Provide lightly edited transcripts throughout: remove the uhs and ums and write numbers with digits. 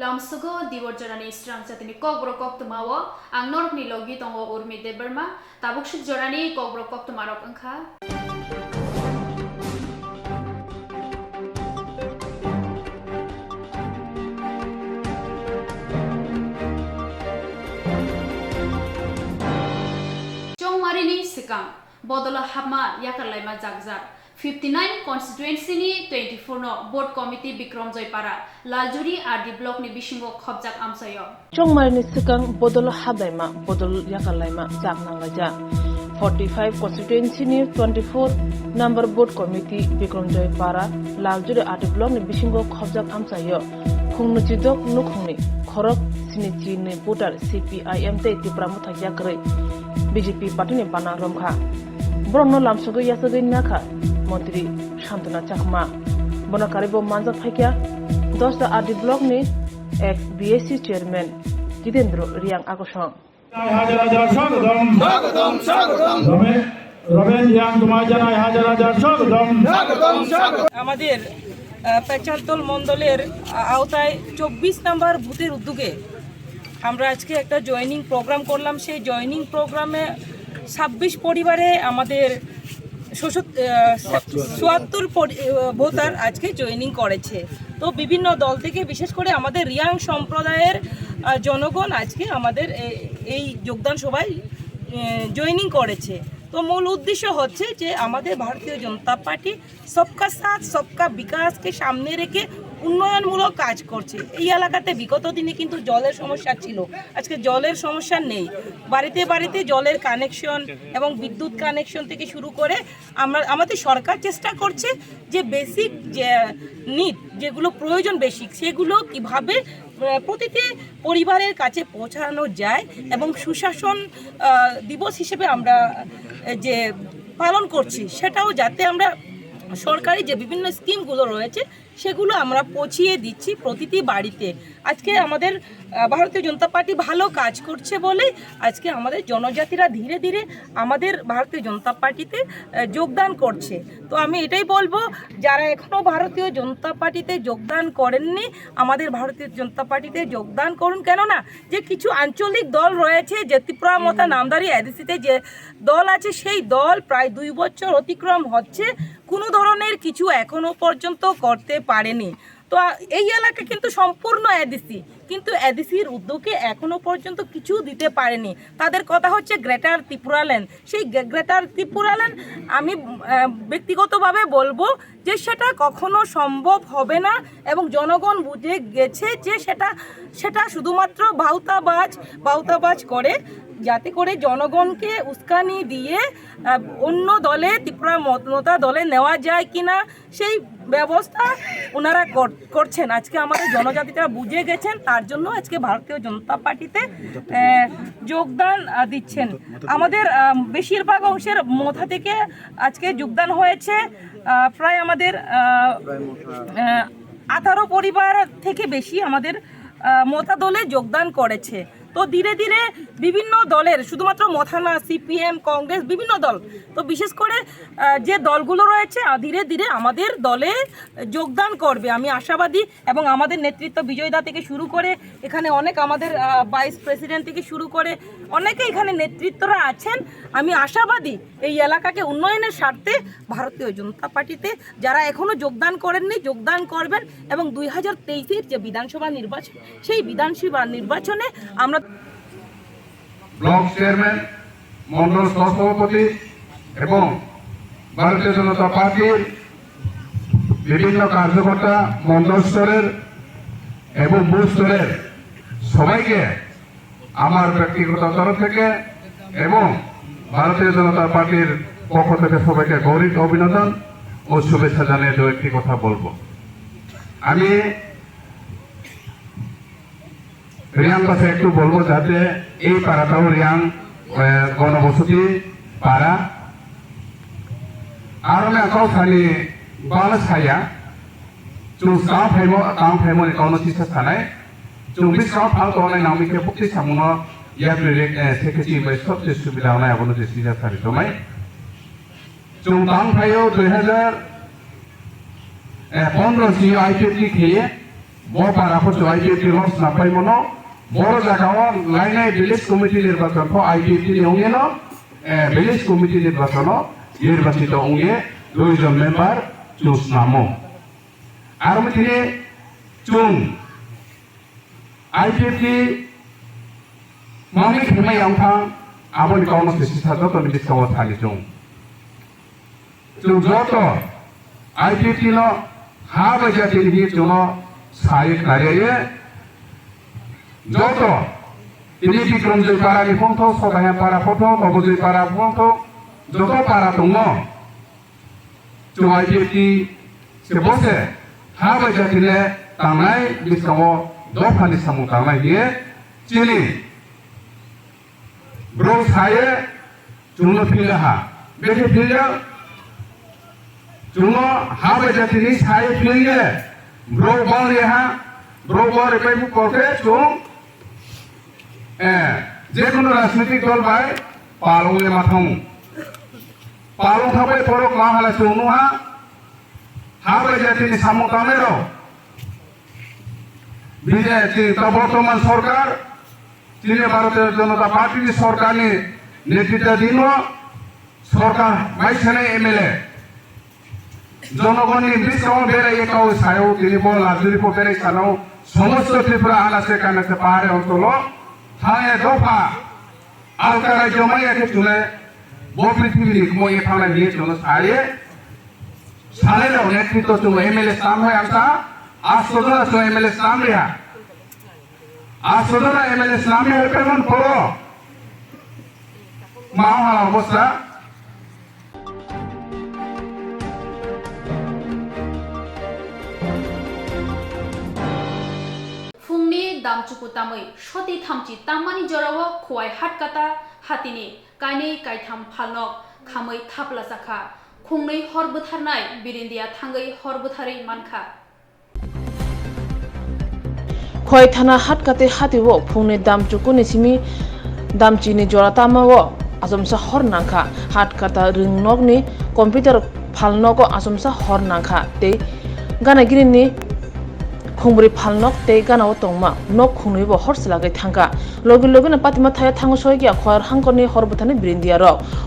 Lamsugo Dipor Jorani Swrangchati Kokborok Koktwma o ang norok ni logi tongo urmi deberma tabuksuk Jorani Kokborok Koktwma rok angkha Chongmarini Sikang Bodola Hama Yakarlaima Jagjak 59 constituency ni 24 no board committee Bikram Joypara Laljuri RD block ni bisingo khobjak amsayo Chongmarini Sikang Bodol Hadaima Bodol Yakarlaima Jaknangaja 45 constituency ni 24 number board committee Bikram Joypara Laljuri RD block ni bisingo khobjak amsayo Khungnuchidok nukhungni khorok sinichi ni voter CPIM te Tipramu Thakjakre BJP party ni bana romkha Brono Lamsugo Yasagai Naka Montri Shantana Chakma Bonakaribo Manza Phakya 10 RD block ni ek BSc chairman Jitendra Riang Akosong আমাদের পেচালতল মণ্ডলের আওতায় 24 নম্বর বুথের উদ্যোগে আমরা আজকে একটা joining programme করলাম সেই জয়েনিং প্রোগ্রামে 26 পরিবারে আমাদের 74 ভোটার আজকে জয়েনিং করেছে তো বিভিন্ন দল থেকে বিশেষ করে আমাদের রিয়াং সম্প্রদায়ের জনগণ আজকে আমাদের এই যোগদান সভায় জয়েনিং করেছে তো মূল উদ্দেশ্য হচ্ছে যে আমাদের ভারতীয় জনতা পার্টি সবকা সাথ সবকা বিকাশকে সামনে রেখে উন্নয়নমূলক কাজ করছে এই এলাকাতে বিগত দিনে কিন্তু জলের সমস্যা ছিল আজকে জলের সমস্যা নেই বাড়িতে বাড়িতে জলের কানেকশন এবং বিদ্যুৎ কানেকশন থেকে শুরু করে আমাদের সরকার চেষ্টা করছে যে বেসিক যে নিড যেগুলো প্রয়োজন বেসিক সেগুলো কিভাবে প্রতিটি পরিবারের কাছে পৌঁছানো যায় এবং সুশাসন দিবস হিসেবে আমরা যে পালন করছি সেটাও যাতে আমরা সরকারি যে বিভিন্ন স্কিমগুলো রয়েছে সেগুলো আমরা পৌঁছিয়ে দিচ্ছি প্রতিটি বাড়িতে আজকে আমাদের ভারতীয় জনতা পার্টি ভালো কাজ করছে বলে আজকে আমাদের জনজাতিরা ধীরে ধীরে আমাদের ভারতীয় জনতা পার্টিতে যোগদান করছে তো আমি এটাই বলবো যারা এখনও ভারতীয় জনতা পার্টিতে যোগদান করেননি আমাদের ভারতীয় জনতা পার্টিতে যোগদান করুন কেননা যে কিছু আঞ্চলিক দল রয়েছে যে ত্রিপুরা মতা নামদারি এডিসিতে যে দল আছে সেই দল প্রায় 2 বছর অতিক্রম হচ্ছে কোনো ধরনের কিছু এখনো পর্যন্ত করতে পারেনি তো এই এলাকা কিন্তু সম্পূর্ণ এডিসি কিন্তু এডিসির উদ্যোগে এখনো পর্যন্ত কিছু দিতে পারেনি তাদের কথা হচ্ছে গ্রেটার ত্রিপুরাল্যান্ড সেই গ্রেটার ত্রিপুরাল্যান্ড আমি ব্যক্তিগতভাবে বলবো যে সেটা কখনো সম্ভব হবে না এবং জনগণ বুঝে গেছে যে সেটা শুধুমাত্র বাউতাবাজ করে যাতে করে জনগণকে উস্কানি দিয়ে অন্য দলে ত্রিপুরা মতা দলে নেওয়া যায় কিনা সেই ব্যবস্থা ওনারা করছেন আজকে আমাদের জনজাতিরা বুঝে গেছেন তার জন্য আজকে ভারতীয় জনতা পার্টিতে যোগদান দিচ্ছেন আমাদের বেশিরভাগ অংশের মথা থেকে আজকে যোগদান হয়েছে প্রায় আমাদের 18 পরিবার থেকে বেশি আমাদের মথা দলে যোগদান করেছে তো ধীরে ধীরে বিভিন্ন দলের শুধুমাত্র মথা না সিপিএম কংগ্রেস বিভিন্ন দল তো বিশেষ করে যে দলগুলো রয়েছে ধীরে ধীরে আমাদের দলে যোগদান করবে আমি আশাবাদী এবং আমাদের নেতৃত্ব বিজয়দা থেকে শুরু করে এখানে অনেক আমাদের ভাইস প্রেসিডেন্ট থেকে শুরু করে অনেকে এখানে নেতৃত্বরা আছেন আমি আশাবাদী এই এলাকাকে উন্নয়নের স্বার্থে ভারতীয় জনতা পার্টিতে যারা এখনও যোগদান করেননি যোগদান করবেন এবং 2023-এর যে বিধানসভা নির্বাচন সেই বিধানসভা নির্বাচনে আমরা ব্লক চেয়ারম্যান মন্ডল সভাপতি এবং ভারতীয় জনতা পার্টির বিভিন্ন কার্যকর্তা মন্ডল স্তরের এবং বুথ স্তরের সবাইকে আমার ব্যক্তিগত তরফ থেকে এবং ভারতীয় জনতা পার্টির পক্ষ থেকে সবাইকে গৌরব অভিনন্দন ও শুভেচ্ছা জানিয়ে দু একটি কথা বলবো আমি রিয়াং কথা একটু বলবো যাতে এই পাড়াটাও রিয়াং গণবসতি পাড়া আর কাউসানি বালা ছায়া চুং কাং ফাইমনি কাউনো চিসা থানায় চুং বিস কাউ ফাল তনাय নামিকে বুকতি সামুনো ইয়াপ্রিক সেকেটি বাই সবচেয়ে সুবিধা হনায় আবনো যে সিজা সারি তোমায় চুং কাং ফাইও 2015 জি আইপিটি খেয়ে bo para ko IPFT los na pai mono boro jagao lainai village committee নির্বাচন ko IPFT ni onge no village committee নির্বাচন নির্বাচিত onge 2 জন মেম্বার চুজ নামো আর মধ্যে চুং IPFT মামি খেমাই আমথা আবনি কাউনো সিসা যত মিলিস কাও থালি চুং চুং যত IPFT no ha bajati ni chuno sai kare যত ini bikromjoi para ni phongtho sobaya para photho mobojoi para phongtho যত para tongo chung IPFT se bose ha bajati le tangnai biskamo dofani samu tangnai ye chini bro saye chungno phila ha bete phila chungno ha bajati ni saye phila bro bal ye ha bro bal re pai mu porke chung যে কোনো রাজনৈতিক দল by পালংলে মাথং পালং থাবাই পরক মা হালা চৌনুহা হাবাই জাতিনি সামতানের BJP বর্তমান সরকার চীনে ভারতের জনতা পার্টির সরকারের নেতৃত্বাধীন সরকার বাইছেনে এমএলএ জনগণের বিশ্বম বেড়াই একাও সায়ও তিনি বল লাজুরি বেড়াই সানাও সমস্ত ত্রিপুরা আনাসে কানাসে পাহাড়ে অঞ্চল थाने दफा आलकारा जमाई आके चुने वो पृथ्वी को ये थाने लिए चुने सारे लोग नेतृत्व चुने एमएलए साम है आंका आज सोदरा चुने एमएलए साम लिया आज सोदरा एमएलए साम है पे मन पड़ो माँ वाला अवस्था दामचुकु तामै सती थामची तामानि जराव खवाय हाटकाता हातिनि काइनै काइथाम फालनक खामै थापला जाखा खुंनै हर बोथारनाय बिरिन्दिया थांगै हर बोथारै मानखा खय थाना हाटकाते हातिवो फुंनि दामचुकु निसिमी दामचिनि जरा तामावो आसमसा हर नांखा हाटकाता रिंगनकनि कम्पिउटार फालनको आसमसा हर नांखा ते गानागिरिनि खुंबरी फालनक ते गानाव तंगमा नक खुंनैबो हरसलागै थांगा लगे लगे ना पातिमा थाया थांगो सयगिया खर हांकनि हरबथानि बिरिन्दिया र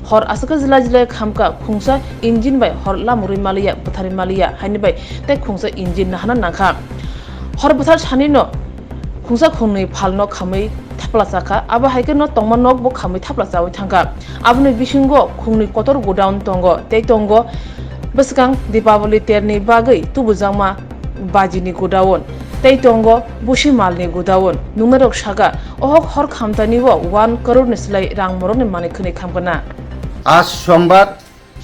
हर आसका जिला जिला खामका खुंसा इंजिन बाय हर लामुरि मालिया बथारि मालिया हानि बाय ते खुंसा इंजिन नाहाना नाखा हरबथार सानि न खुंसा खुंनै फालनक खामै थापला जाखा आबा हायके न तंगमा नक बो खामै थापला जावै थांगा आबनि बिसिंगो खुंनै कतर गोडाउन तंगो ते तंगो बसगां दीपावली तेरनि बागै तुबुजांमा बाजिनि गोदावन तै तंगो बुशी मालनि गोदावन नुमेरक सागा अहक हर खामतानिबो 1 करोड़ निसलाई रां मरनि माने खनै खामगोना আজ সোমবার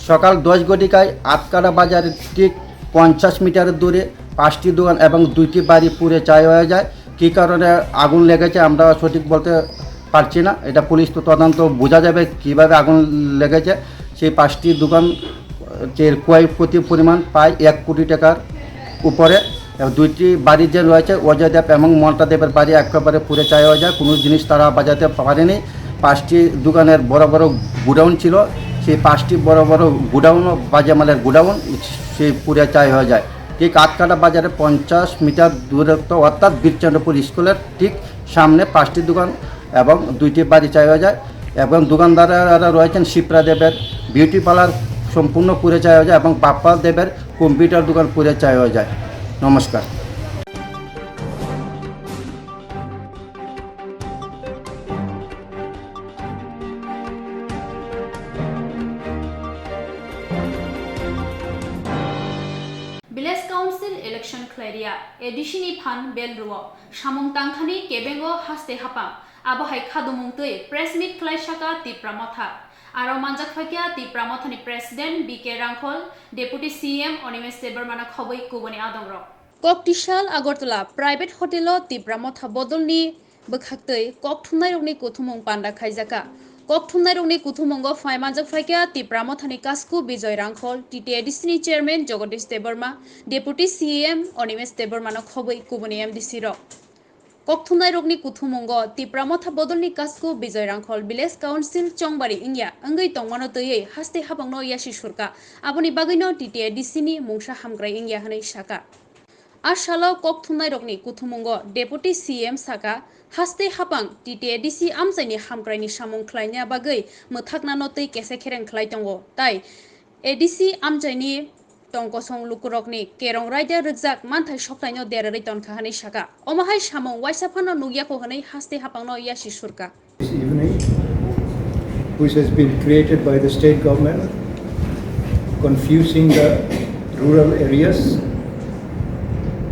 সকাল 10 ঘটিকায় আটকাড়া বাজারের ঠিক 50 মিটার দূরে 5টি দোকান এবং 2টি বাড়ি পুড়ে ছাই হয়ে যায় কী কারণে আগুন লেগেছে আমরা সঠিক বলতে পারছি না এটা পুলিশ তো তদন্ত বোঝা যাবে কিভাবে আগুন লেগেছে সেই 5টি দোকান যে ক্ষয়ক্ষতির পরিমাণ প্রায় 1 কোটি টাকার উপরে 2টি বাড়ি যে রয়েছে অজয়দেব এবং মন্টাদেবের বাড়ি একেবারে পুড়ে ছাই হয়ে যায় কোনো জিনিস তারা বাজাতে পারেনি 5টি দোকানের বড় বড় গোডাউন ছিল সেই 5টি বড় বড় গোডাউন বাজে মালের গোডাউন সেই পুড়ে ছাই হয়ে যায় ঠিক আটকাটা বাজারে 50 মিটার দূরত্ব অর্থাৎ বীরচন্দ্রপুর স্কুলের ঠিক সামনে 5টি দোকান এবং 2টি বাড়ি ছাই হয়ে যায় এবং দোকানদাররা রয়েছেন শিপ্রা দেবের বিউটি পার্লার সম্পূর্ণ পুড়ে ছাই হয়ে যায় এবং বাপ্পা দেবের কম্পিউটার দোকান পুড়ে ছাই হয়ে যায় নমস্কার ভিলেজ কাউন্সিল ইলেকশন ক্লেরিয়া এডিশনি ফান বেলরুও সামং তাংখানি কেবেঙ্গো হাস্তে হাপা আবহাই খাদুমুংতৈ প্রেস মিট ক্লাইসাকা তিপ্রামথা आरो मानजाक फाकिया तिप्रामथनि president B K Hrangkhawl deputy CM Animesh देबरमाना खबै कुबनि आदंग्र ककटिशाल आगरतला प्राइवेट होटेल तिप्रामथा बदलनि बखाक्तै ककथुमनाय रगनि कुथुमंग पान्डा खाइजाका ककथुमनाय रगनि कुथुमंग फाय मानजाक फाकिया तिप्रामथनि कास्कु विजय रांखल टीटीएडीसीनि chairman Jagadish Debbarma deputy CM Animesh देबरमाना खबै कुबनि एमडीसी र ककथुमनाय रगनि कुथुमंग तिप्रामथा बदलनि कास्कु विजय रांखल विलेज काउन्सिल चंबारी इंगिया अंगै तंगमानो तयै हास्ते हाबांनो यासि सुरका आबनि बागैनो टीटीएडीसीनि मुंसा हामग्राय इंगिया हनै साका Asalao Koktwma rokni kuthumugo Deputy CM Saka haste hapang TTADC amjaini hamkraini samung khlaina bagui muthakna no tei kese khereng khlai tongo tai ADC amjaini tongkosong lukurokni kerong raida rujak manthai soktaino derari tonkahani Saka omahai samung waisafano nugyako hanai haste hapangno yasi surka This evening, which has been created by the state government, confusing the rural areas,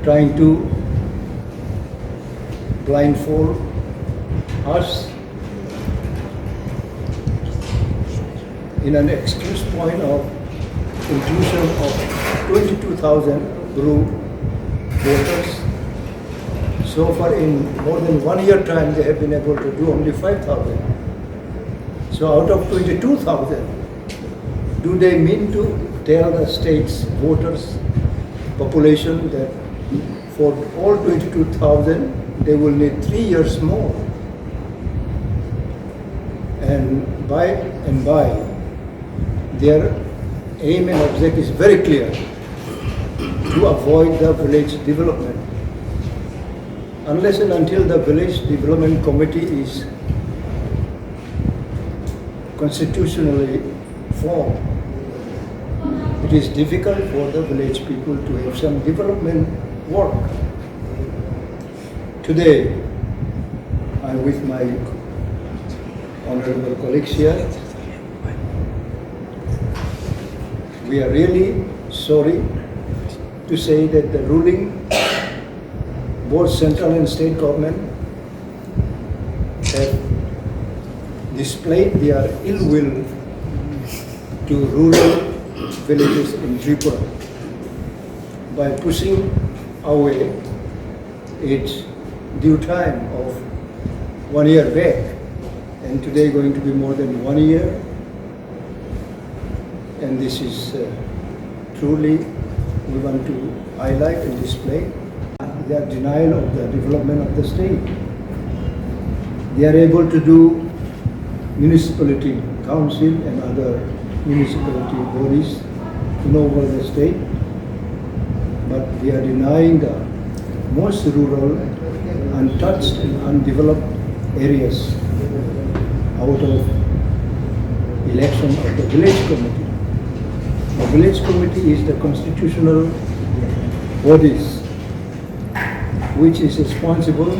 trying to blindfold us in an excuse point of inclusion of 22,000 group voters. So far, in more than 1 year time, they have been able to do only 5,000. So out of 22,000, do they mean to tell the state's voters, population, that for all 22,000, they will need 3 years more? And by, their aim and object is very clear, to avoid the village development. Unless and until the village development committee is constitutionally formed, it is difficult for the village people to have some development work. Today, I am with my honorable colleagues here. We are really sorry to say that the ruling, both central and state government, have displayed their ill will to rural villages in Dipor by pushing away its due time of 1 year back, and today going to be more than 1 year. And this is truly, we want to highlight and display their denial of the development of the state. They are able to do municipality council and other municipality bodies in over the state, but they are denying the most rural, untouched and undeveloped areas out of election of the village committee. The village committee is the constitutional bodies which is responsible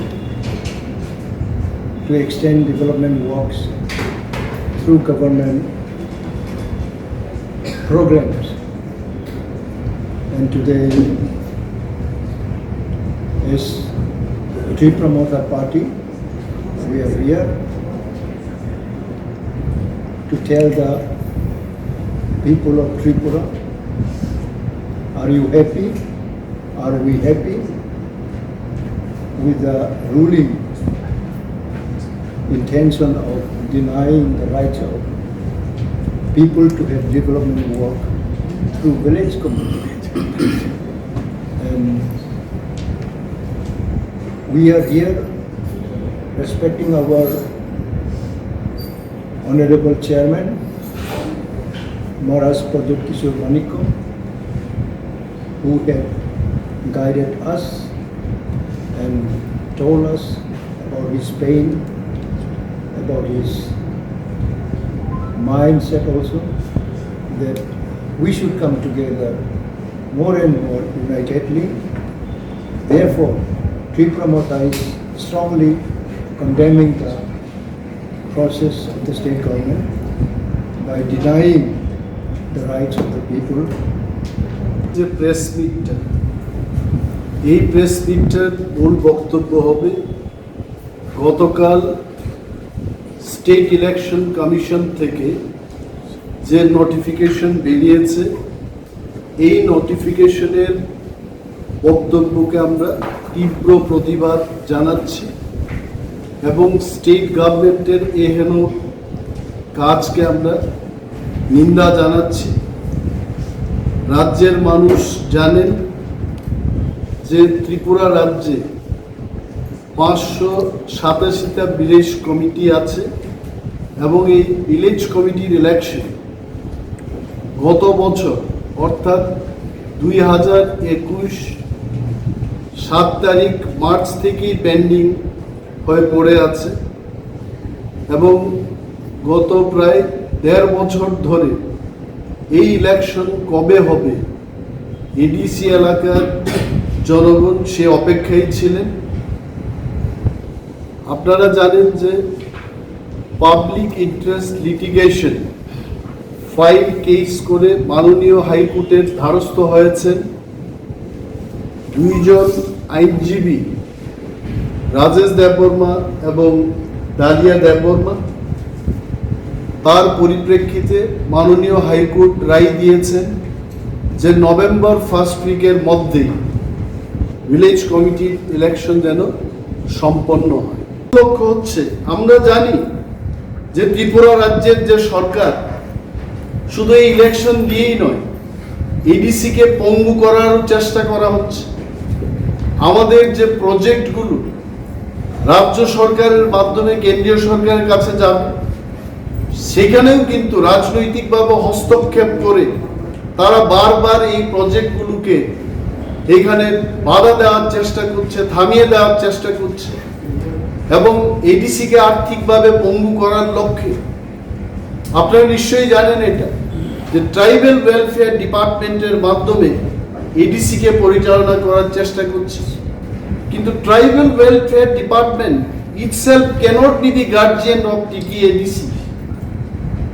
to extend development works through government programs. And today, as Tree Promoter Party, we are here to tell the people of Tripura, are you happy? Are we happy with the ruling intention of denying the rights of people to have development work through village communities? And we are here respecting our Honorable Chairman, Maharaj Jorani, who have guided us and told us about his pain, about his mindset also, that we should come together more and more unitedly. Therefore, Tree Promoter is strongly condemning the process of the state government by denying the rights of the people. যে press মিটটা, এই press মিটটার মূল বক্তব্য হবে গতকাল state election commission থেকে যে notification বেরিয়েছে, এই নোটিফিকেশনের বক্তব্যকে আমরা তীব্র প্রতিবাদ জানাচ্ছি এবং স্টেট গভর্নমেন্টের এহেন কাজকে আমরা নিন্দা জানাচ্ছি। রাজ্যের মানুষ জানেন যে ত্রিপুরা রাজ্যে 587টা ভিলেজ কমিটি আছে এবং এই ভিলেজ কমিটির ইলেকশন গত বছর অর্থাৎ 2021 7 তারিখ মার্চ থেকেই পেন্ডিং হয়ে পড়ে আছে এবং গত প্রায় 1.5 বছর ধরে এই ইলেকশন কবে হবে এডিসি এলাকার জনগণ সে অপেক্ষায় ছিলেন। আপনারা জানেন যে public interest litigation file case করে মাননীয় হাইকোর্টের দ্বারস্থ হয়েছেন 2 জন আইনজীবী, রাজেশ দেববর্মা এবং ডালিয়া দেববর্মা। তার পরিপ্রেক্ষিতে মাননীয় হাইকোর্ট রায় দিয়েছেন যে নভেম্বর ফার্স্ট উইকের মধ্যেই ভিলেজ কমিটির ইলেকশন যেন সম্পন্ন হয়। লক্ষ্য হচ্ছে, আমরা জানি যে ত্রিপুরা রাজ্যের যে সরকার শুধু এই ইলেকশন দিয়েই নয়, এডিসিকে পঙ্গু করার চেষ্টা করা হচ্ছে। আমাদের যে প্রজেক্টগুলো রাজ্য সরকারের মাধ্যমে কেন্দ্রীয় সরকারের কাছে যাবে, সেখানেও কিন্তু রাজনৈতিকভাবে হস্তক্ষেপ করে তারা বারবার এই প্রজেক্টগুলোকে এখানে বাধা দেওয়ার চেষ্টা করছে, থামিয়ে দেওয়ার চেষ্টা করছে এবং এডিসিকে আর্থিকভাবে পঙ্গু করার লক্ষ্যে। আপনারা নিশ্চয়ই জানেন এটা, যে ট্রাইবাল ওয়েলফেয়ার ডিপার্টমেন্টের মাধ্যমে এডিসিকে পরিচালনা করার চেষ্টা করছে। কিন্তু tribal welfare department itself cannot be the guardian of TTADC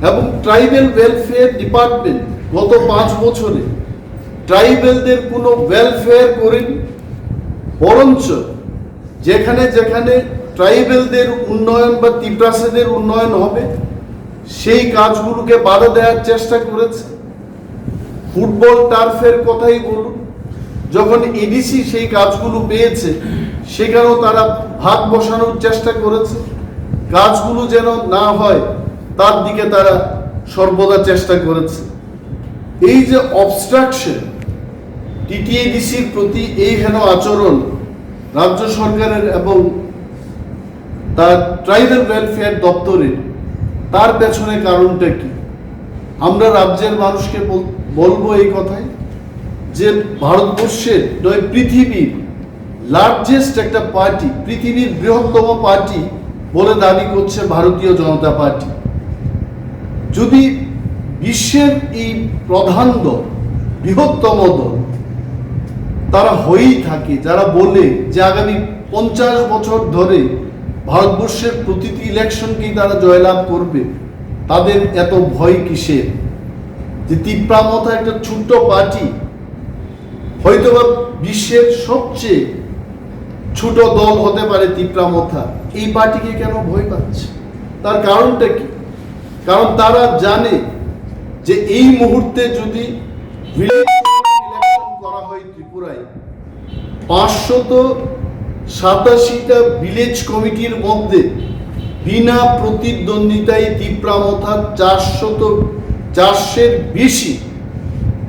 এবং ট্রাইবাল ওয়েলফেয়ার ডিপার্টমেন্ট গত 5 বছরে ট্রাইবেলদের কোনো ওয়েলফেয়ার করেনি, বরঞ্চ যেখানে যেখানে ট্রাইবেলদের উন্নয়ন বা তিপ্রাসেদের উন্নয়ন হবে সেই কাজগুলোকে বাধা দেওয়ার চেষ্টা করেছে। ফুটবল টার্ফের কথাই বলুন, যখন এডিসি সেই কাজগুলো পেয়েছে সেখানেও তারা ভাগ বসানোর চেষ্টা করেছে। কাজগুলো যেন না হয় তার দিকে তারা সর্বদা চেষ্টা করেছে। এই যে অবস্ট্রাকশন, টিটিএডিসির প্রতি এই হেন আচরণ রাজ্য সরকারের এবং তার ট্রাইবাল ওয়েলফেয়ার দপ্তরের, তার পেছনে কারণটা কি? আমরা রাজ্যের মানুষকে বলবো এই কথাই যে ভারতবর্ষের নয়, পৃথিবীর লার্জেস্ট একটা পার্টি, পৃথিবীর বৃহত্তম পার্টি বলে দাবি করছে ভারতীয় জনতা পার্টি। যদি বিশ্বের এই প্রধান দল, বৃহত্তম দল তারা হয়েই থাকে, যারা বলে যে আগামী 50 বছর ধরে ভারতবর্ষের প্রতিটি ইলেকশনকেই তারা জয়লাভ করবে, তাদের এত ভয় কিসের? যে তিপ্রামথা একটা ছোট্ট পার্টি, হয়তোবা বিশ্বের সবচেয়ে ছোট দল হতে পারে তিপ্রামথা, এই পার্টিকে কেন ভয় পাচ্ছে? তার কারণটা কি? কারণ তারা জানে যে এই মুহূর্তে যদি ইলেকশন করা হয় ত্রিপুরায়, 587টা ভিলেজ কমিটির মধ্যে বিনা প্রতিদ্বন্দ্বিতায় তিপ্রামথা 400-এর বেশি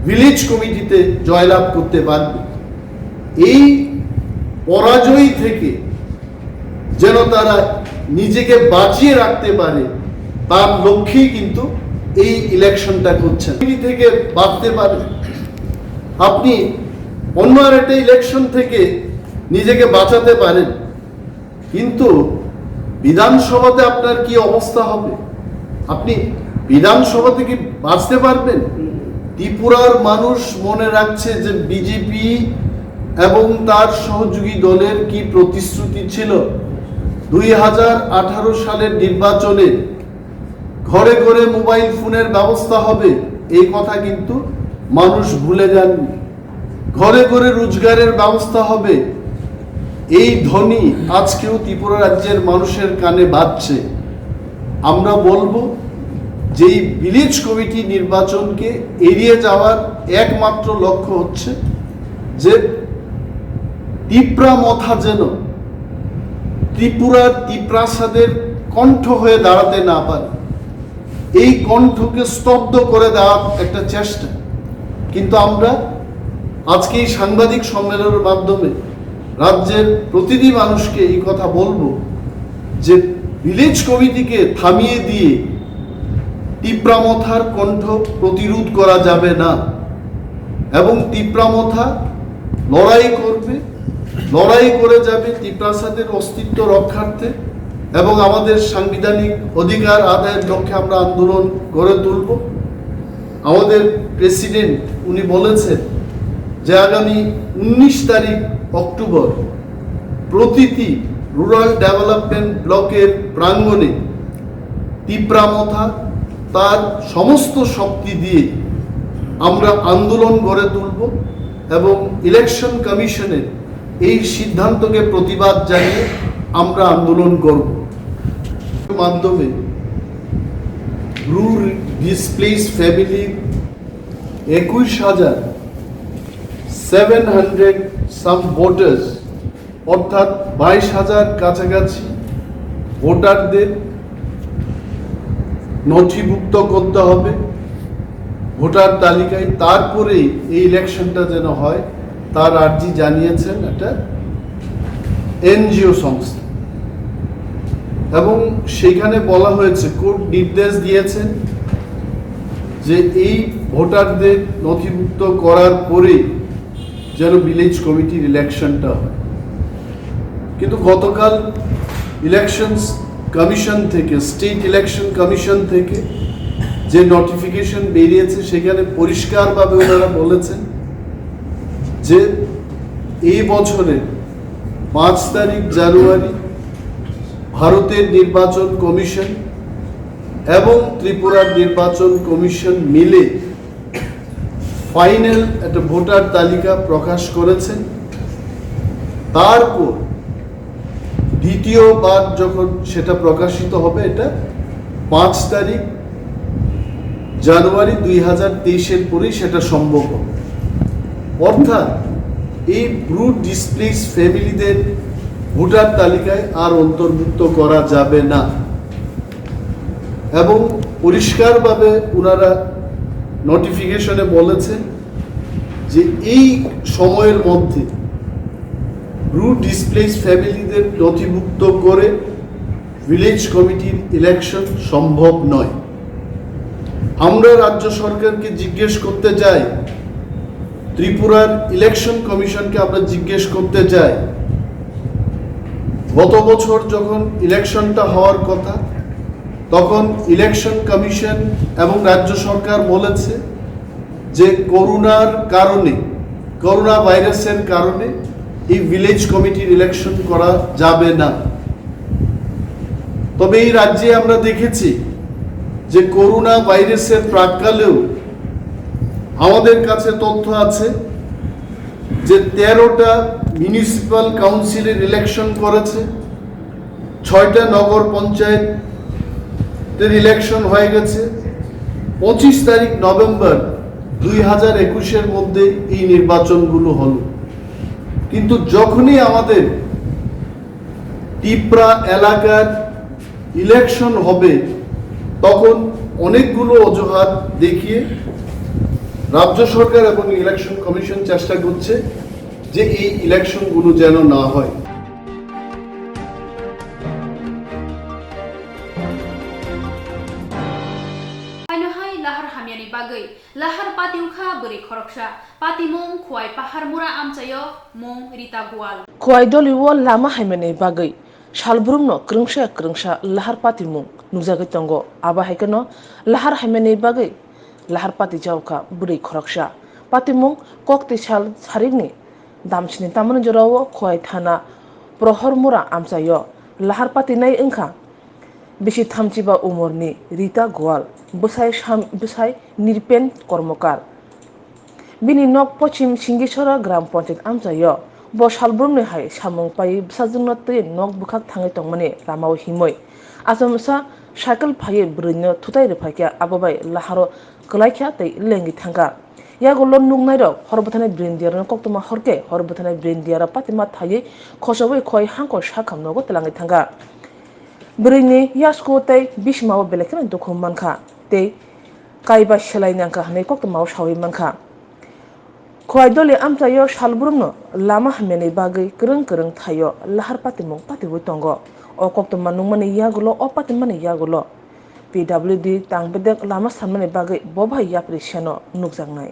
ভিলেজ কমিটিতে জয়লাভ করতে পারবে। এই পরাজয় থেকে যেন তারা নিজেকে বাঁচিয়ে রাখতে পারে, তার লক্ষ্যেই কিন্তু এই ইলেকশনটা করছেন। থেকে বাঁচতে পারে, আপনি অন্য আর একটা ইলেকশন থেকে নিজেকে বাঁচাতে পারেন, কিন্তু বিধানসভাতে আপনার কি অবস্থা হবে? আপনি বিধানসভা থেকে বাঁচতে পারবেন? ত্রিপুরার মানুষ মনে রাখছে যে বিজেপি এবং তার সহযোগী দলের কি প্রতিশ্রুতি ছিল। 2018 সালের নির্বাচনে ঘরে ঘরে মোবাইল ফোনের ব্যবস্থা হবে, এই কথা কিন্তু মানুষ ভুলে যাননি। ঘরে ঘরে রোজগারের ব্যবস্থা হবে, এই ধ্বনি আজকেও ত্রিপুরা রাজ্যের মানুষের কানে বাজছে। আমরা বলবো যে এই ভিলেজ কমিটি নির্বাচনকে এড়িয়ে যাওয়ার একমাত্র লক্ষ্য হচ্ছে যে তিপ্রামথা যেন ত্রিপুরার তিপ্রাসাদের কণ্ঠ হয়ে দাঁড়াতে না পারে, এই কণ্ঠকে স্তব্ধ করে দেওয়ার একটা চেষ্টা। কিন্তু আমরা আজকে এই সাংবাদিক সম্মেলনের মাধ্যমে রাজ্যের প্রতিটি মানুষকে এই কথা বলবো যে ভিলেজ কমিটিকে থামিয়ে দিয়ে তিপ্রামথার কণ্ঠ প্রতিরোধ করা যাবে না এবং তিপ্রামথা লড়াই করবে লড়াই করে যাবে ত্রিপ্রাসাদের অস্তিত্ব রক্ষার্থে এবং আমাদের সাংবিধানিক অধিকার আদায়ের লক্ষ্যে আমরা আন্দোলন গড়ে তুলব। আমাদের প্রেসিডেন্ট উনি বলেছেন যে আগামী 19 তারিখ অক্টোবর প্রতিটি রুরাল ডেভেলপমেন্ট ব্লকের প্রাঙ্গণে তীব্রামথা তার সমস্ত শক্তি দিয়ে আমরা আন্দোলন গড়ে তুলব এবং ইলেকশন কমিশনের এই সিদ্ধান্তকে প্রতিবাদ জানিয়ে আমরা আন্দোলন করব। মাধ্যমে রুল ডিসপ্লেস ফ্যামিলি 21,700 সাম ভোটার্স অর্থাৎ 22,000 কাছাকাছি ভোটারদের নথিভুক্ত করতে হবে ভোটার তালিকায়, তারপরেই এই ইলেকশনটা যেন হয় তার আর্জি জানিয়েছেন একটা এনজিও সংস্থা। এবং সেখানে বলা হয়েছে, কোর্ট নির্দেশ দিয়েছেন যে এই ভোটারদের নথিভুক্ত করার পরে যেন ভিলেজ কমিটির ইলেকশনটা হয়। কিন্তু গতকাল ইলেকশনস কমিশন থেকে, স্টেট ইলেকশন কমিশন থেকে যে নোটিফিকেশন বেরিয়েছে সেখানে পরিষ্কারভাবে ওনারা বলেছেন যে এই বছরের 5 তারিখ জানুয়ারি ভারতের নির্বাচন কমিশন এবং ত্রিপুরার নির্বাচন কমিশন মিলে ফাইনাল একটা ভোটার তালিকা প্রকাশ করেছেন। তারপর দ্বিতীয়বার যখন সেটা প্রকাশিত হবে এটা 5 তারিখ জানুয়ারি 2023-এর পরেই সেটা সম্ভব হবে। অর্থাৎ এই ব্রুড ডিসপ্লেস ফ্যামিলিদের ভোটার তালিকায় আর অন্তর্ভুক্ত করা যাবে না এবং পরিষ্কারভাবে ওনারা নোটিফিকেশনে বলেছেন যে এই সময়ের মধ্যে ব্রুড ডিসপ্লেস ফ্যামিলিদের নথিভুক্ত করে ভিলেজ কমিটির ইলেকশন সম্ভব নয়। আমরা রাজ্য সরকারকে জিজ্ঞেস করতে চাই, ত্রিপুরার ইলেকশন কমিশনকে আমরা জিজ্ঞেস করতে চাই, গত বছর যখন ইলেকশনটা হওয়ার কথা তখন ইলেকশন কমিশন এবং রাজ্য সরকার বলেছে যে করোনা ভাইরাসের কারণে এই ভিলেজ কমিটির ইলেকশন করা যাবে না। তবে এই রাজ্যে আমরা দেখেছি যে করোনা ভাইরাসের প্রাক্কালেও আমাদের কাছে তথ্য আছে যে 13টা মিউনিসিপ্যাল কাউন্সিলের ইলেকশন করেছে, 6টা নগর পঞ্চায়েতের ইলেকশন হয়ে গেছে। 25 তারিখ নভেম্বর 2021-এর মধ্যে এই নির্বাচনগুলো হলো। কিন্তু যখনই আমাদের টিপ্রা এলাকার ইলেকশন হবে তখন অনেকগুলো অজুহাত দেখিয়ে রাজ্য সরকার এবং ইলেকশন কমিশন চেষ্টা করছে যে এই ইলেকশনগুলো যেন না হয়। lahar hamyani bagai lahar patiukha beri khoroksa patimung khwai pahar mura amchayo mung rita gwal khwai doliwo lama haimani bagai salbrumno krungsa lahar patimung nugjagai tongo aba haikano lahar haimani bagai lahar pati jawka beri khoroksa patimung kokti sal sarigni damchini tamani jorawo khwai thana prohor mura amchayo lahar pati nai engkha বেশি থামচিবা উমরনি রিতা গোয়াল বসাই নিরপেন কর্মকার বিনি knock পশ্চিম সিঙ্গেশ্বরা গ্রাম পঞ্চায়েত আমচায় ব সালব্রমনি high সামং পাই বিসাজুন্ন তৈ knock বুখাক থাঙै তংমানে লামাও হিমৈ আসামসা cycle ফায়ে ব্রৈন্য থুতাই রেফাইকা আবাবাই লাহারো কলাইখ্যা তৈ লেঙ্গি থাঙ্গা ইয়াগল নুংনাইর হরবথানাই ব্রেন্ডিয়ার কক্তমা হরকে হরবথানাই ব্রেন্ডিয়ার পাতিমা থাयै খসबै খয় hunk সাখামনগো তেলাঙ্গै থাঙ্গা Brini yasko tay bishmaw belekna dokum manka tay kaiba shelai nangka hanai Koktwma shawi manka khwai dole amchayo salbrumno lama hamene bagai kereng thayo lahar patimung patiwi tongo o Koktwma nungmani yagulo o patimani yagulo PWD tangbedek lama sanmani bagai bobhai yapri seno nukjangnai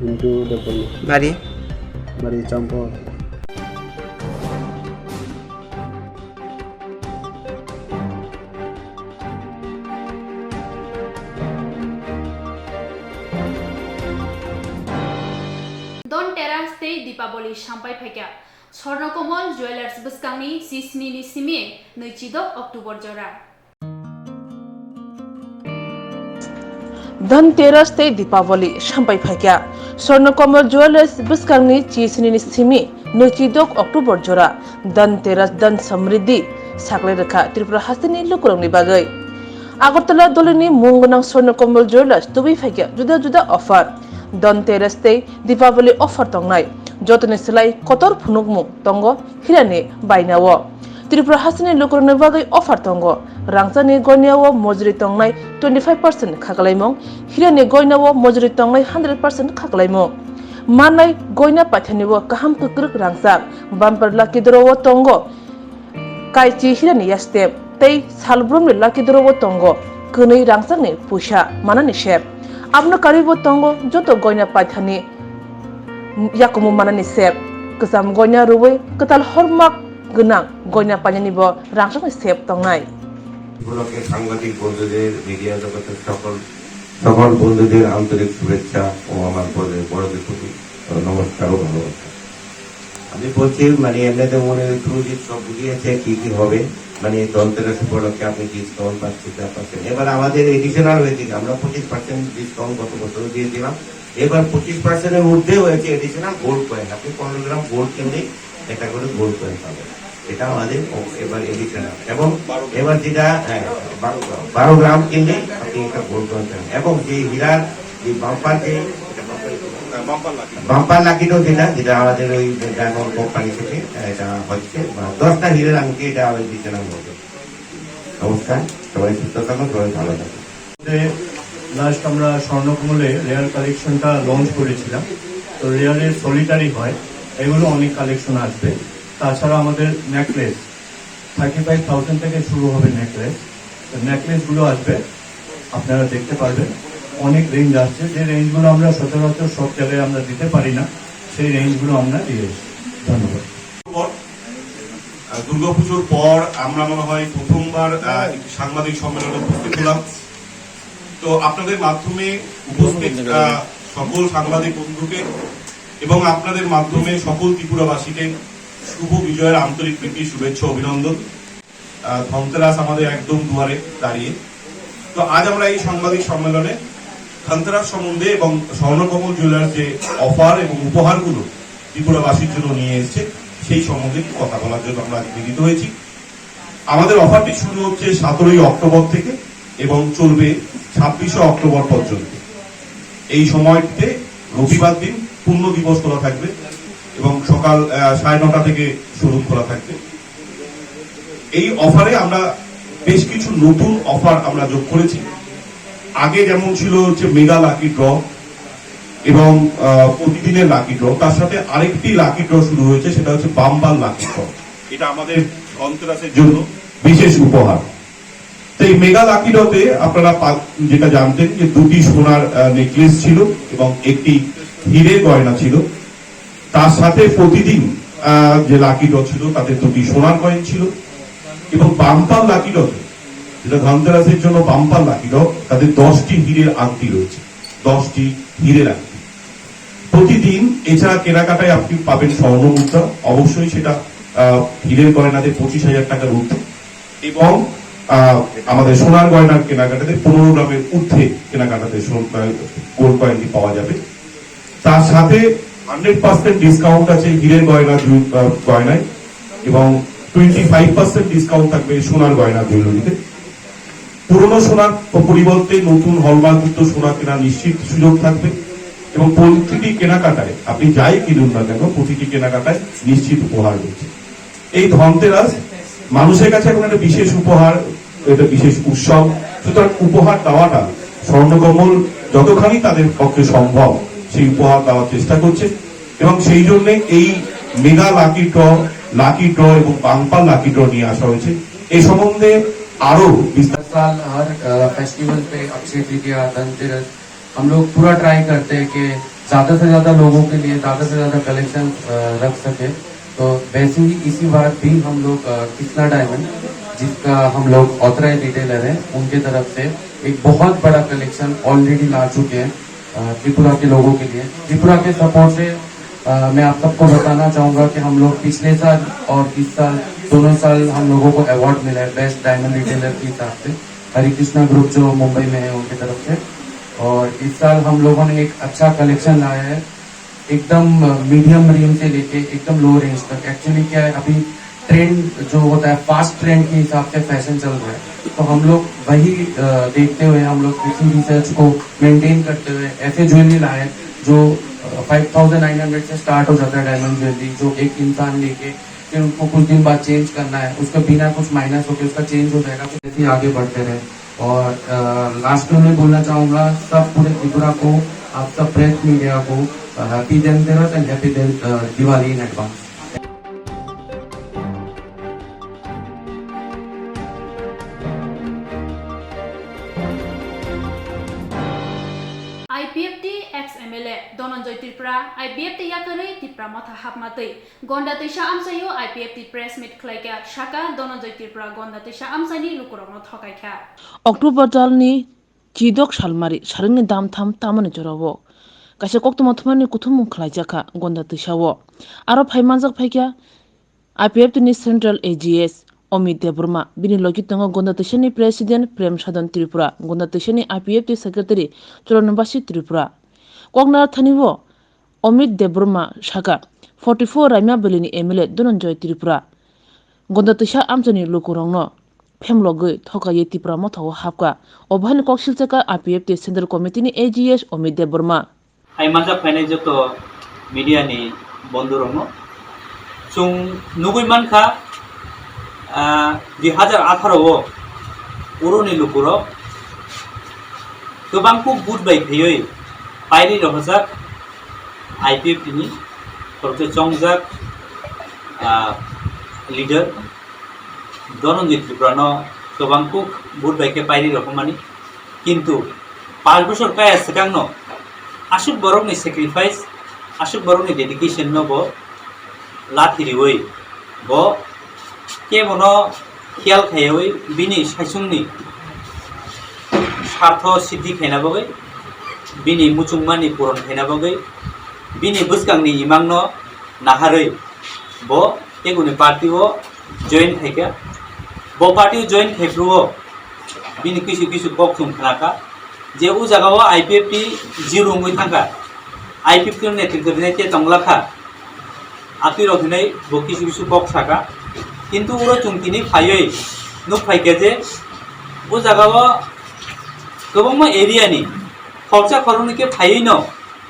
into Debbarma বাড়ি বাড়ি চম্পা। Donteras tei Dipaboli sampai phaikya Swrangkomal Jewelers bwskangni sisni ni simi 22 October jora Dhanteras ते Deepawali सामपाय फाइक्या स्वर्णकमल jewellers बस्कांगनि चिसनि Simi 22 October जरा धनतेरस धन समृद्धि सागले रेखा त्रिपुरा हास्तिनि लुकुरंनि बागै Agartala दलनि मुंगनां स्वर्णकमल jewellers तुबि फाइक्या जुदा जुदा offer Dhanteras ते Deepawali offer तंगनाय जतनि सलाय Qatar फुनुगमु तंगो हिरानि बायनावो Tripura हास्तिनि लुकुरंनि बागै ऑफर तंगो रांचानि गयनावो मजुरि तंगनाय 25% खागलायमं हिरानि गयनावो मजुरि तंगनाय 100% खागलायमं माननाय गयना पाथानिवो काहाम कुकृक रांचाक बाम्पर लाकिदरवो तंगो कायची हिरानि यास्टेप तै सालब्रमनि लाकिदरवो तंगो कनै रांचाकनि पुसा मानानि सेप आपनो कारिबो तंगो जतो गयना पाथानि याकमु मानानि सेप कसाम गयना रुबै कताल हरमाक गनां गयना पानिनिबो रांचाकनि सेप तंगनाय উপলক্ষে সাংবাদিক বন্ধুদের মিডিয়া জগতের সকল বন্ধুদের আন্তরিক শুভেচ্ছা ও আমার বড়দের প্রতি নমস্কার ও ভালোবাসা। আমি বলছি মানে এমনিতে মনে একটু সব বুঝিয়েছে কি হবে মানে ধনতেরাস উপলক্ষে আপনি ডিসকাউন্ট পাচ্ছেন। এবার আমাদের এডিশনাল হয়েছে আমরা 25% ডিসকাউন্ট গত বছর দিয়েছিলাম, এবার 25% ঊর্ধ্বে হয়েছে এডিশনাল গোল্ড কয়েন। আপনি 15 গ্রাম গোল্ড কিনলেই একটা করে গোল্ড কয়েন পাবেন, এটা আমাদের এবার এডিশনাল। এবং এবার যেটা 12 গ্রাম কিনলে আপনি একটা গোল্ড কয়েন পাবেন। এবং যে হীরার যে বাম্পার যে বাম্পার লাকিটাও যেটা আমাদের ওই ডায়মন্ড কোম্পানি থেকে এটা হচ্ছে 10টা হীরের আংটি, এটা এডিশনাল হবে। নমস্কার, সবাই সুস্থ থাকুন, সবাই ভালো থাকুন। লাস্ট আমরা স্বর্ণকমলে রেয়ার কালেকশনটা লঞ্চ করেছিলাম, তো রেয়ারের সলিটারি হয় এগুলো অনেক কালেকশন আসবে। তাছাড়া আমাদের নেকলেস 35,000 থেকে শুরু হবে নেকলেস, তো নেকলেসগুলো আসবে, আপনারা দেখতে পারবেন। অনেক রেঞ্জ আসছে, যে রেঞ্জগুলো আমরা সচরাচর সব জায়গায় আমরা দিতে পারি না, সেই রেঞ্জগুলো আমরা দিয়ে এসেছি। ধন্যবাদ। দুর্গাপুজোর পর আমরা মনে হয় প্রথমবার সাংবাদিক সম্মেলনে উপস্থিত হলাম। তো আপনাদের মাধ্যমে উপস্থিত সকল সাংবাদিক বন্ধুকে এবং আপনাদের মাধ্যমে সকল ত্রিপুরাবাসীকে শুভ বিজয়ের আন্তরিক প্রীতি, শুভেচ্ছা, অভিনন্দন। ধনতেরাস আমাদের একদম দুয়ারে দাঁড়িয়ে। তো আজ আমরা এই সাংবাদিক সম্মেলনে ধনতেরাস সম্বন্ধে এবং স্বর্ণকমল জুয়েলার্স যে অফার এবং উপহারগুলো ত্রিপুরাবাসীর জন্য নিয়ে এসেছে সেই সম্বন্ধে কথা বলার জন্য আমরা মিলিত হয়েছি। আমাদের অফারটি শুরু হচ্ছে 17ই অক্টোবর থেকে এবং চলবে 26শে অক্টোবর পর্যন্ত। এই সময়টিতে রবিবার দিন পূর্ণ দিবস খোলা থাকবে এবং সকাল 9:30 থেকে শোরুম খোলা থাকবে। এই অফারে আমরা বেশ কিছু নতুন অফার আমরা যোগ করেছি। আগে যেমন ছিল হচ্ছে মেগা লাকি ড্র এবং প্রতিদিনের লাকি ড্র, তার সাথে আরেকটি লাকি ড্র শুরু হয়েছে, সেটা হচ্ছে বাম্পার লাকি ড্র। এটা আমাদের ধনতেরাসের জন্য বিশেষ উপহার। তো এই মেগা লাকি ড্রতে আপনারা যেটা জানতেন যে 2টি সোনার নেকলেস ছিল এবং একটি হীরের গয়না ছিল, তার সাথে প্রতিদিন যে লাকি ড্র ছিল তাতে 2টি সোনার কয়েন ছিল। এবং বাম্পার লাকি ড্র যেটা ধনতেরাসের জন্য বাম্পার লাকি ড্র, তাতে 10টি হীরের আংটি রয়েছে, 10টি হীরের আংটি প্রতিদিন। এছাড়া কেনাকাটায় আপনি পাবেন স্বর্ণ মুদ্রা, অবশ্যই সেটা হীরের গয়নাতে 25,000 টাকার ঊর্ধ্বে, এবং আমাদের সোনার গয়নার কেনাকাটাতে 15 গ্রামের ঊর্ধ্বে কেনাকাটাতে গোল্ড কয়েনটি পাওয়া যাবে। তার সাথে 100% ডিসকাউন্ট আছে হীরের গয়নায় এবং 25% ডিসকাউন্ট থাকবে সোনার গয়না জুয়েলারিতে। পুরনো সোনার পরিবর্তে নতুন হলমার্কযুক্ত সোনা কেনার নিশ্চিত সুযোগ থাকবে এবং প্রতিটি কেনাকাটায় আপনি যাই কিনুন না কেন প্রতিটি কেনাকাটায় নিশ্চিত উপহার রয়েছে। এই ধনতেরাস মানুষের কাছে এখন একটা বিশেষ উপহার, এটা বিশেষ উৎসব, সুতরাং উপহার দেওয়াটা স্বর্ণকমল যতখানি তাদের পক্ষে সম্ভব সেই উপহার দেওয়ার চেষ্টা করছে এবং সেই জন্য এই মেগা লাকি ড্র এবং বাম্পার লাকি ড্র নিয়ে আসা হয়েছে। এই সম্বন্ধে आरो साल हर फेस्टिवल पे अक्षय तृतीया, धनतेरस हम लोग पूरा ट्राई करते हैं कि ज़्यादा से ज़्यादा लोगों के लिए ज़्यादा से ज़्यादा कलेक्शन रख सके। तो वैसे ही इसी बार भी हम लोग कृष्णा डायमंड, जिसका हम लोग ऑथराइज रिटेलर हैं, उनके तरफ से एक बहुत बड़ा कलेक्शन ऑलरेडी ला चुके हैं त्रिपुरा के लोगों के लिए। त्रिपुरा के सपोर्ट से मैं आप सबको बताना चाहूँगा कि हम लोग पिछले साल और इस साल दोनों साल हम लोगों को अवार्ड मिला है बेस्ट डायमंड रिटेलर के हिसाब से हरी कृष्णा ग्रुप जो मुंबई में है उनकी तरफ से। और इस साल हम लोगों ने एक अच्छा कलेक्शन लाया है, एकदम मीडियम रेंज से लेके एकदम लो रेंज तक। एक्चुअली क्या है, अभी ट्रेंड जो होता है फास्ट ट्रेंड के हिसाब से फैशन चल रहा है, तो हम लोग वही देखते हुए हम लोग इसी रिसर्च को मेंटेन करते हुए ऐसे ज्वेलरी लाए जो 5900 से स्टार्ट हो जाता है डायमंड ज्वेलरी, जो एक इंसान लेके फिर उनको कुछ दिन बाद चेंज करना है, उसका बिना कुछ माइनस होकर उसका चेंज हो जाएगा। तो ऐसे ही आगे बढ़ते रहे। और लास्ट में मैं बोलना चाहूँगा सब पूरे त्रिपुरा को, आप सब प्रेस मीडिया को happy Dhanteras and happy Diwali in advance. IPFT ex-MLA Dononjoy Tripura IPFT yakare Tripura matha hapmatei Gonda Tisha Amsayo IPFT press meet khlaika Shaka Dononjoy Tripura Gonda Tisha Amsani lukurokno thokaikha October dalni Chidok Shalmari Sharingni dam tham tamani jorawo Kaisa Koktwma thumani kuthum khlaijaka Gonda Tishawo Aro phaimanjak phaikya IPFT ni Central AGS Omid Deburma bini logi tongo Gonda Tishani President Prem Sadan Tripura Gonda Tishani IPFT Secretary Choronbasi Tripura Koknar Thaniwo Omid Deburma Shaka 44 Raimya Belini MLA Dononjoy Tripura Gonda Tisha Amjani Lukurongno Femlogui Thoka Ye Tripura Motho Hapka Obhani Kokshilchaka IPFT Central Committee ni AGS Omid Deburma Aimaja Phainai joto media ni bondurongno chung nugui mankha 2018 uroni lukuro gobangko budbai khayoi pairi rohjak IPFT ni korte chongjak leader Dononjoy Tripura no gobangko budbai ke pairi rohmani kintu 5 bochor kaya sekangno ashuk borok ni sacrifice ashuk borok ni dedication no bo lathirioi bo के बनो ख्याल खायoi bini saisungni sartho siddhi khaina bagoi bini muchungmani puron khaina bagoi bini buskangni imangno naharoi bo eguni party o join khaika bo party join khaipruo bini kisu kisu koktum khanaka je u jagao IPFT jirungui thangka IPFT ni netritw dinai te tonglakha atui rokhinai bo kisu kisu kok saka কিন্তু ওরা চুমকিনি ফাইই nook ফাইকে যে ও জায়গাও গোবংমা এরিয়ানি খরচা খরনিকে ফাইই ন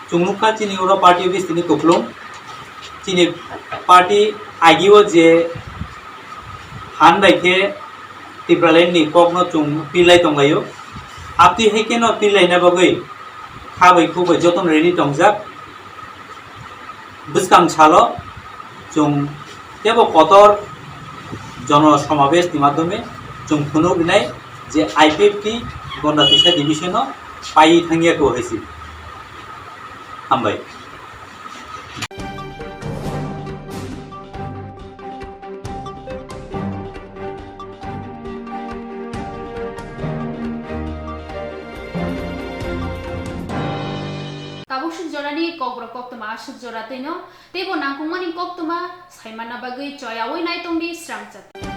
চুমনুকা চিনি ওরা party office তিনি কপলং চিনি পার্টি আগিও যে হান বাইকে ত্রিপুরালেননি ককনো চুম পিলাই তংলাयो আপনি হেকে ন পিলাইনা বগৈ খাबै খুबै যতন রেডি তংজাক বুসকাং ছালো চুম দেব কতর জনসমাবেশ মাধ্যমে চুমখুনো বিনাই যে IPFT গন্ডা তিসা ডিভিশন পাই থাঙ্গিয়াকে হয়েছে হামবাই Tabusuk Jorani Kokborok Koktwma Asuk Jorateino Tebo Nangkungmani Koktwma Saimana Bagui Choyawoi Naitongdi Swrangchati